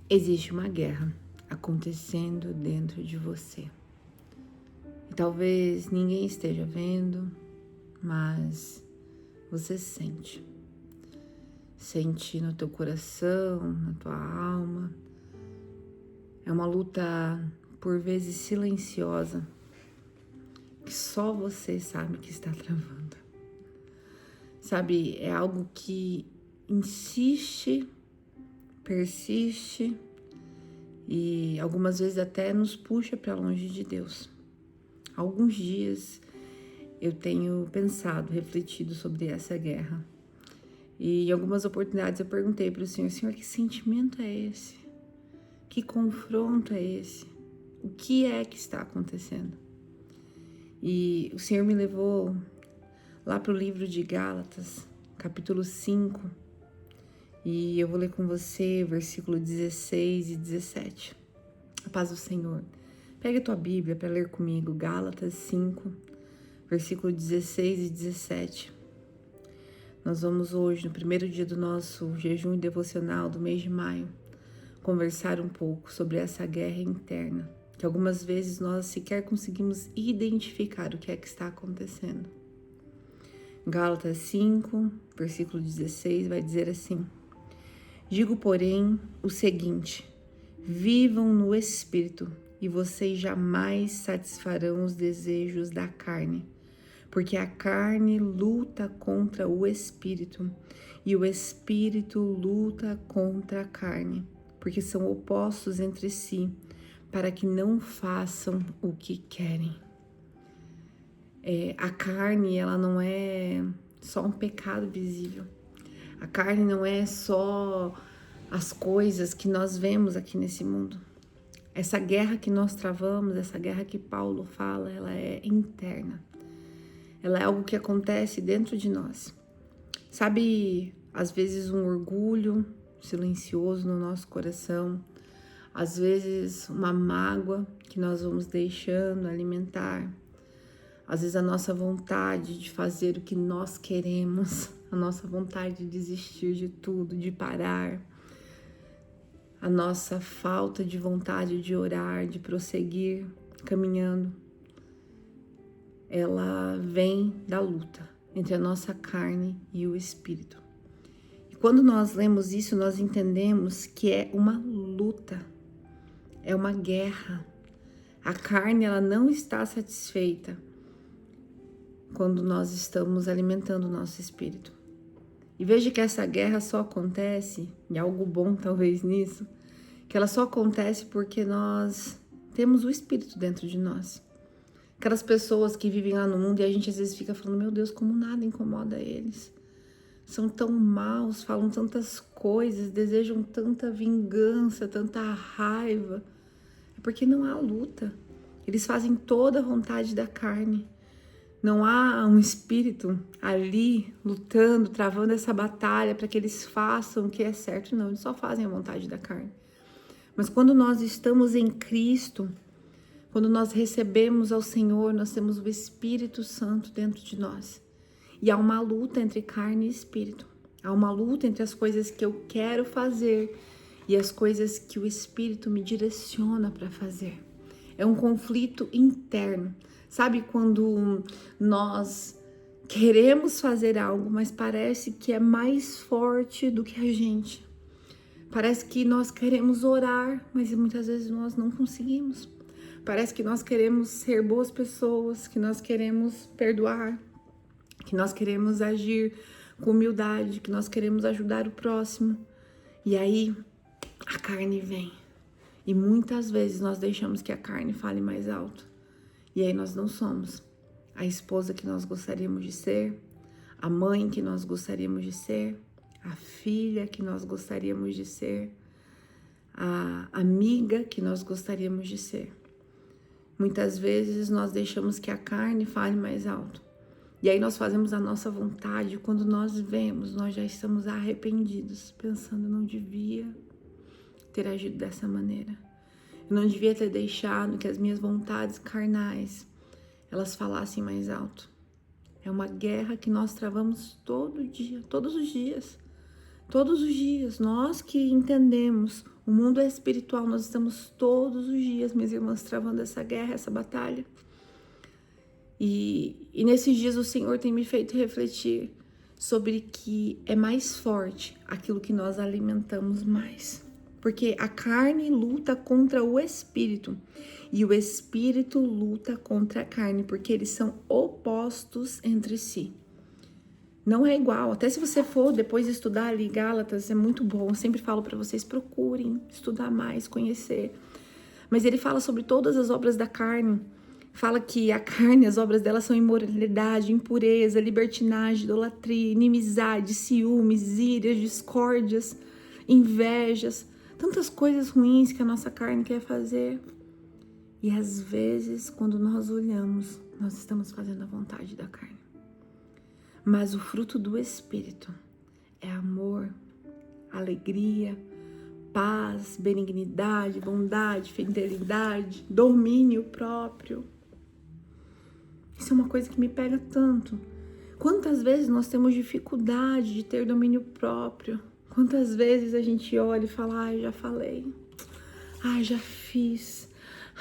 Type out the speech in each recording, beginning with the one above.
Existe uma guerra acontecendo dentro de você. E talvez ninguém esteja vendo, mas você sente. Sente no teu coração, na tua alma. É uma luta, por vezes, silenciosa, que só você sabe que está travando. Sabe, é algo que insiste, persiste e algumas vezes até nos puxa para longe de Deus. Há alguns dias eu tenho pensado, refletido sobre essa guerra. E em algumas oportunidades eu perguntei para o Senhor: Senhor, que sentimento é esse? Que confronto é esse? O que é que está acontecendo? E o Senhor me levou lá para o livro de Gálatas, capítulo 5, e eu vou ler com você versículo 16 e 17. A paz do Senhor. Pega a tua Bíblia para ler comigo, Gálatas 5, versículo 16 e 17. Nós vamos hoje, no primeiro dia do nosso jejum devocional do mês de maio, conversar um pouco sobre essa guerra interna, que algumas vezes nós sequer conseguimos identificar o que é que está acontecendo. Gálatas 5, versículo 16, vai dizer assim: digo, porém, o seguinte: vivam no Espírito, e vocês jamais satisfarão os desejos da carne, porque a carne luta contra o Espírito, e o Espírito luta contra a carne, porque são opostos entre si, para que não façam o que querem. A carne, ela não é só um pecado visível. A carne não é só as coisas que nós vemos aqui nesse mundo. Essa guerra que nós travamos, essa guerra que Paulo fala, ela é interna. Ela é algo que acontece dentro de nós. Sabe, às vezes um orgulho silencioso no nosso coração, às vezes uma mágoa que nós vamos deixando alimentar, às vezes a nossa vontade de fazer o que nós queremos, a nossa vontade de desistir de tudo, de parar, a nossa falta de vontade de orar, de prosseguir caminhando, ela vem da luta entre a nossa carne e o Espírito. E quando nós lemos isso, nós entendemos que é uma luta, é uma guerra. A carne, ela não está satisfeita quando nós estamos alimentando o nosso espírito. E veja que essa guerra só acontece, e algo bom talvez nisso, que ela só acontece porque nós temos o Espírito dentro de nós. Aquelas pessoas que vivem lá no mundo e a gente às vezes fica falando: meu Deus, como nada incomoda eles. São tão maus, falam tantas coisas, desejam tanta vingança, tanta raiva. É porque não há luta. Eles fazem toda a vontade da carne. Não há um espírito ali lutando, travando essa batalha para que eles façam o que é certo. Não, eles só fazem a vontade da carne. Mas quando nós estamos em Cristo, quando nós recebemos ao Senhor, nós temos o Espírito Santo dentro de nós. E há uma luta entre carne e espírito. Há uma luta entre as coisas que eu quero fazer e as coisas que o Espírito me direciona para fazer. É um conflito interno. Sabe quando nós queremos fazer algo, mas parece que é mais forte do que a gente? Parece que nós queremos orar, mas muitas vezes nós não conseguimos. Parece que nós queremos ser boas pessoas, que nós queremos perdoar, que nós queremos agir com humildade, que nós queremos ajudar o próximo. E aí a carne vem. E muitas vezes nós deixamos que a carne fale mais alto. E aí nós não somos a esposa que nós gostaríamos de ser, a mãe que nós gostaríamos de ser, a filha que nós gostaríamos de ser, a amiga que nós gostaríamos de ser. Muitas vezes nós deixamos que a carne fale mais alto. E aí nós fazemos a nossa vontade. Quando nós vemos, nós já estamos arrependidos, pensando: eu não devia ter agido dessa maneira. Eu não devia ter deixado que as minhas vontades carnais, elas falassem mais alto. É uma guerra que nós travamos todo dia, todos os dias. Todos os dias, nós que entendemos O mundo é espiritual, nós estamos todos os dias, minhas irmãs, travando essa guerra, essa batalha. E nesses dias o Senhor tem me feito refletir sobre que é mais forte aquilo que nós alimentamos mais. Porque a carne luta contra o espírito e o espírito luta contra a carne, porque eles são opostos entre si. Não é igual, até se você for depois estudar ali Gálatas, é muito bom, eu sempre falo para vocês, procurem estudar mais, conhecer. Mas ele fala sobre todas as obras da carne, fala que a carne, as obras dela são imoralidade, impureza, libertinagem, idolatria, inimizade, ciúmes, írias, discórdias, invejas, tantas coisas ruins que a nossa carne quer fazer. E às vezes, quando nós olhamos, nós estamos fazendo a vontade da carne. Mas o fruto do Espírito é amor, alegria, paz, benignidade, bondade, fidelidade, domínio próprio. Isso é uma coisa que me pega tanto. Quantas vezes nós temos dificuldade de ter domínio próprio? Quantas vezes a gente olha e fala, ai, já falei, ai, já fiz,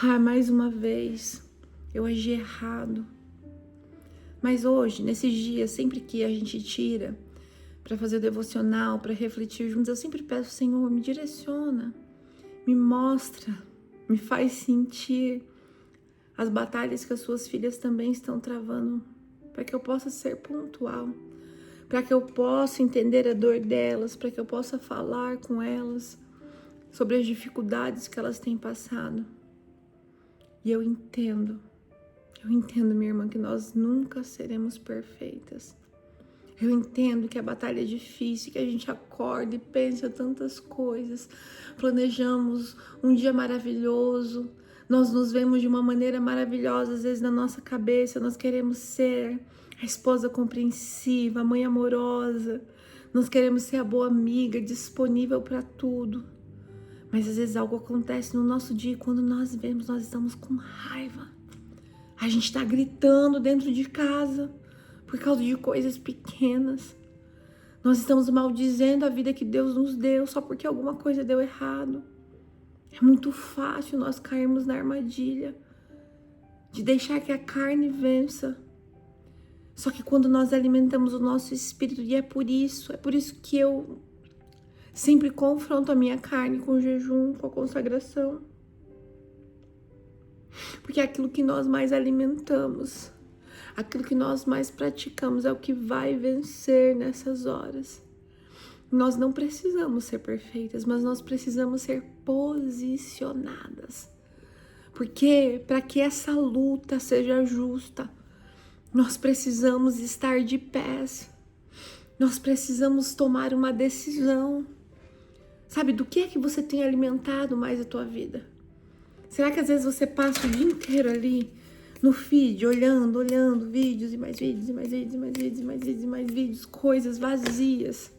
ai, mais uma vez, eu agi errado. Mas hoje, nesses dias, sempre que a gente tira para fazer o devocional, para refletir juntos, eu sempre peço, Senhor, me direciona, me mostra, me faz sentir as batalhas que as suas filhas também estão travando, para que eu possa ser pontual, para que eu possa entender a dor delas, para que eu possa falar com elas sobre as dificuldades que elas têm passado. E eu entendo, minha irmã, que nós nunca seremos perfeitas. Eu entendo que a batalha é difícil, que a gente acorda e pensa tantas coisas, planejamos um dia maravilhoso, nós nos vemos de uma maneira maravilhosa, às vezes na nossa cabeça, nós queremos ser a esposa compreensiva, a mãe amorosa, nós queremos ser a boa amiga, disponível para tudo. Mas às vezes algo acontece no nosso dia e quando nós vemos, nós estamos com raiva. A gente está gritando dentro de casa por causa de coisas pequenas. Nós estamos maldizendo a vida que Deus nos deu só porque alguma coisa deu errado. É muito fácil nós cairmos na armadilha de deixar que a carne vença. Só que quando nós alimentamos o nosso espírito, e é por isso que eu sempre confronto a minha carne com o jejum, com a consagração. Porque aquilo que nós mais alimentamos, aquilo que nós mais praticamos é o que vai vencer nessas horas. Nós não precisamos ser perfeitas, mas nós precisamos ser posicionadas. Porque para que essa luta seja justa, nós precisamos estar de pés. Nós precisamos tomar uma decisão. Sabe, do que é que você tem alimentado mais a tua vida? Será que às vezes você passa o dia inteiro ali no feed, olhando vídeos e mais vídeos, e mais vídeos, e mais vídeos, e mais vídeos, e mais vídeos, coisas vazias?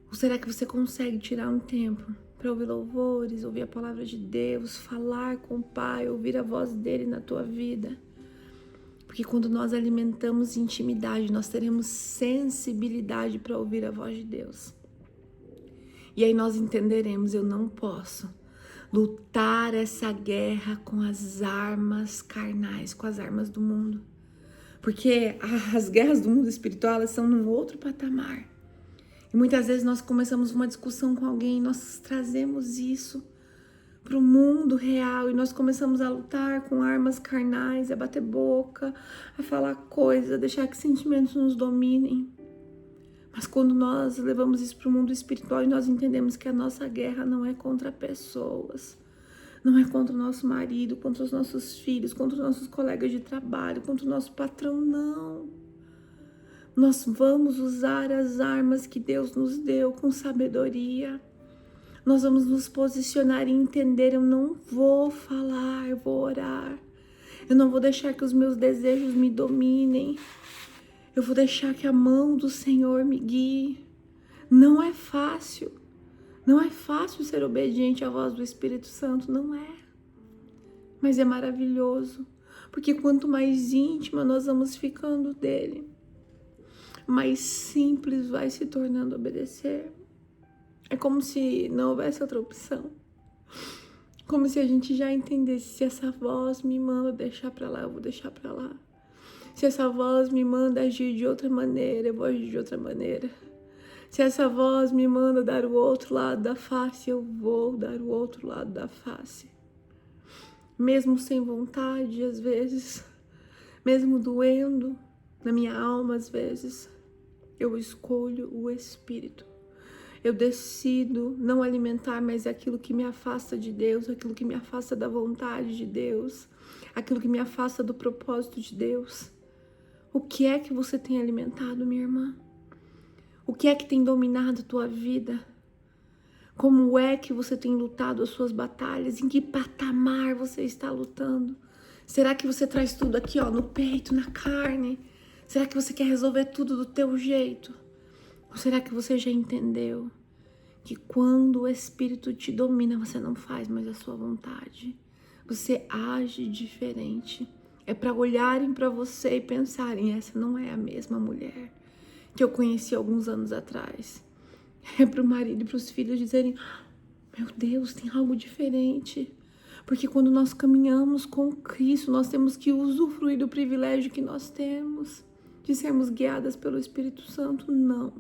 Ou será que você consegue tirar um tempo para ouvir louvores, ouvir a palavra de Deus, falar com o Pai, ouvir a voz dele na tua vida? Porque quando nós alimentamos intimidade, nós teremos sensibilidade para ouvir a voz de Deus. E aí nós entenderemos, eu não posso lutar essa guerra com as armas carnais, com as armas do mundo. Porque as guerras do mundo espiritual, elas são num outro patamar. E muitas vezes nós começamos uma discussão com alguém, nós trazemos isso para o mundo real e nós começamos a lutar com armas carnais, a bater boca, a falar coisas, a deixar que sentimentos nos dominem. Mas quando nós levamos isso para o mundo espiritual e nós entendemos que a nossa guerra não é contra pessoas, não é contra o nosso marido, contra os nossos filhos, contra os nossos colegas de trabalho, contra o nosso patrão, não. Nós vamos usar as armas que Deus nos deu com sabedoria. Nós vamos nos posicionar e entender, eu não vou falar, eu vou orar. Eu não vou deixar que os meus desejos me dominem. Eu vou deixar que a mão do Senhor me guie. Não é fácil. Não é fácil ser obediente à voz do Espírito Santo, não é. Mas é maravilhoso. Porque quanto mais íntima nós vamos ficando dele, mais simples vai se tornando obedecer. É como se não houvesse outra opção. Como se a gente já entendesse, se essa voz me manda deixar pra lá, eu vou deixar pra lá. Se essa voz me manda agir de outra maneira, eu vou agir de outra maneira. Se essa voz me manda dar o outro lado da face, eu vou dar o outro lado da face. Mesmo sem vontade, às vezes, mesmo doendo na minha alma, às vezes, eu escolho o Espírito. Eu decido não alimentar mais aquilo que me afasta de Deus, aquilo que me afasta da vontade de Deus, aquilo que me afasta do propósito de Deus. O que é que você tem alimentado, minha irmã? O que é que tem dominado a tua vida? Como é que você tem lutado as suas batalhas? Em que patamar você está lutando? Será que você traz tudo aqui, ó, no peito, na carne? Será que você quer resolver tudo do teu jeito? Ou será que você já entendeu que quando o Espírito te domina, você não faz mais a sua vontade? Você age diferente. É para olharem para você e pensarem, essa não é a mesma mulher que eu conheci alguns anos atrás. É para o marido e para os filhos dizerem, meu Deus, tem algo diferente. Porque quando nós caminhamos com Cristo, nós temos que usufruir do privilégio que nós temos de sermos guiadas pelo Espírito Santo. Não.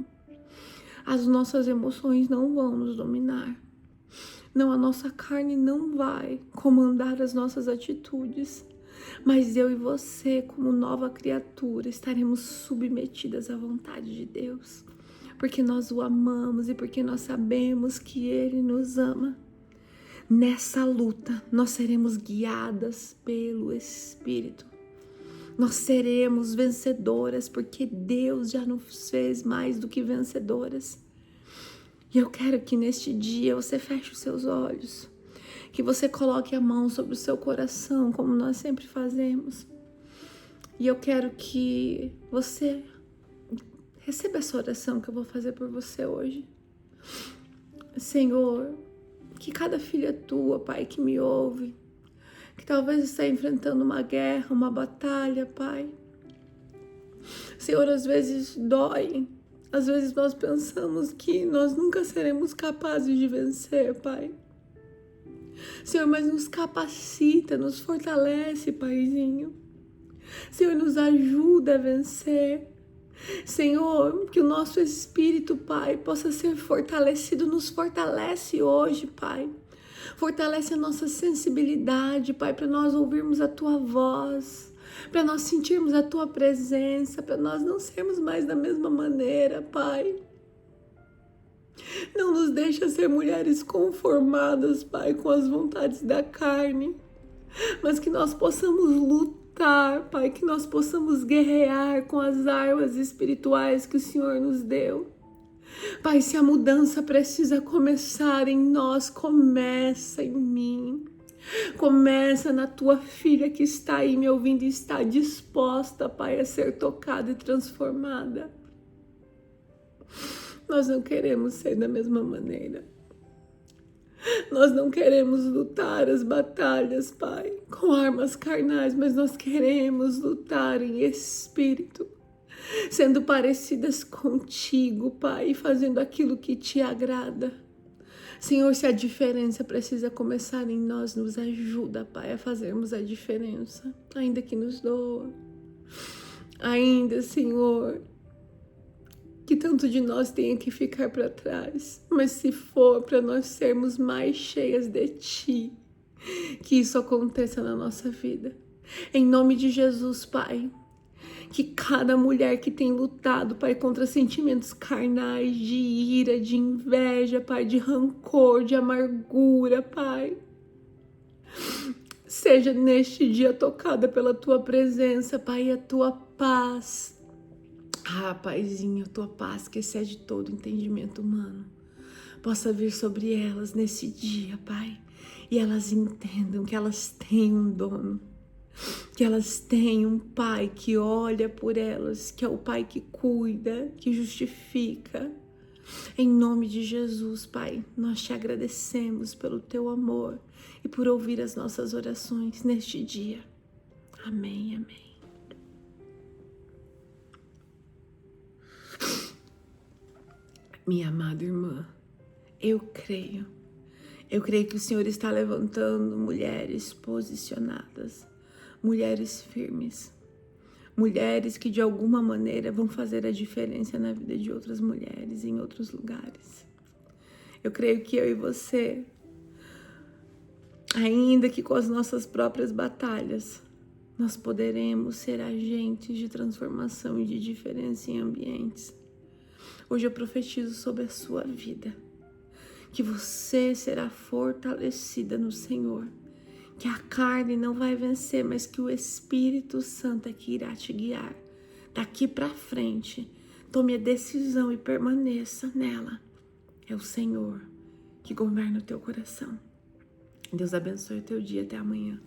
As nossas emoções não vão nos dominar. Não, a nossa carne não vai comandar as nossas atitudes. Mas eu e você, como nova criatura, estaremos submetidas à vontade de Deus. Porque nós o amamos e porque nós sabemos que Ele nos ama. Nessa luta, nós seremos guiadas pelo Espírito. Nós seremos vencedoras, porque Deus já nos fez mais do que vencedoras. E eu quero que neste dia você feche os seus olhos, que você coloque a mão sobre o seu coração, como nós sempre fazemos. E eu quero que você receba essa oração que eu vou fazer por você hoje. Senhor, que cada filha tua, Pai, que me ouve, que talvez está enfrentando uma guerra, uma batalha, Pai. Senhor, às vezes dói, às vezes nós pensamos que nós nunca seremos capazes de vencer, Pai. Senhor, mas nos capacita, nos fortalece, Paizinho. Senhor, nos ajuda a vencer. Senhor, que o nosso espírito, Pai, possa ser fortalecido, nos fortalece hoje, Pai. Fortalece a nossa sensibilidade, Pai, para nós ouvirmos a Tua voz, para nós sentirmos a Tua presença, para nós não sermos mais da mesma maneira, Pai. Não nos deixa ser mulheres conformadas, Pai, com as vontades da carne, mas que nós possamos lutar, Pai, que nós possamos guerrear com as armas espirituais que o Senhor nos deu. Pai, se a mudança precisa começar em nós, começa em mim. Começa na tua filha que está aí me ouvindo e está disposta, Pai, a ser tocada e transformada. Nós não queremos ser da mesma maneira. Nós não queremos lutar as batalhas, Pai, com armas carnais, mas nós queremos lutar em espírito, sendo parecidas contigo, Pai, e fazendo aquilo que te agrada. Senhor, se a diferença precisa começar em nós, nos ajuda, Pai, a fazermos a diferença, ainda que nos doa. Ainda, Senhor, que tanto de nós tenha que ficar para trás, mas se for para nós sermos mais cheias de Ti, que isso aconteça na nossa vida. Em nome de Jesus, Pai, que cada mulher que tem lutado, Pai, contra sentimentos carnais, de ira, de inveja, Pai, de rancor, de amargura, Pai, seja neste dia tocada pela Tua presença, Pai, e a Tua paz. Ah, Paizinho, Tua paz que excede todo entendimento humano, possa vir sobre elas nesse dia, Pai, e elas entendam que elas têm um dono, que elas têm um Pai que olha por elas, que é o Pai que cuida, que justifica. Em nome de Jesus, Pai, nós te agradecemos pelo Teu amor e por ouvir as nossas orações neste dia. Amém, amém. Minha amada irmã, Eu creio. Eu creio que o Senhor está levantando mulheres posicionadas, mulheres firmes, mulheres que de alguma maneira vão fazer a diferença na vida de outras mulheres em outros lugares. Eu creio que eu e você, ainda que com as nossas próprias batalhas, nós poderemos ser agentes de transformação e de diferença em ambientes. Hoje eu profetizo sobre a sua vida, que você será fortalecida no Senhor, que a carne não vai vencer, mas que o Espírito Santo é que irá te guiar. Daqui para frente, tome a decisão e permaneça nela. É o Senhor que governa o teu coração. Deus abençoe o teu dia. Até amanhã.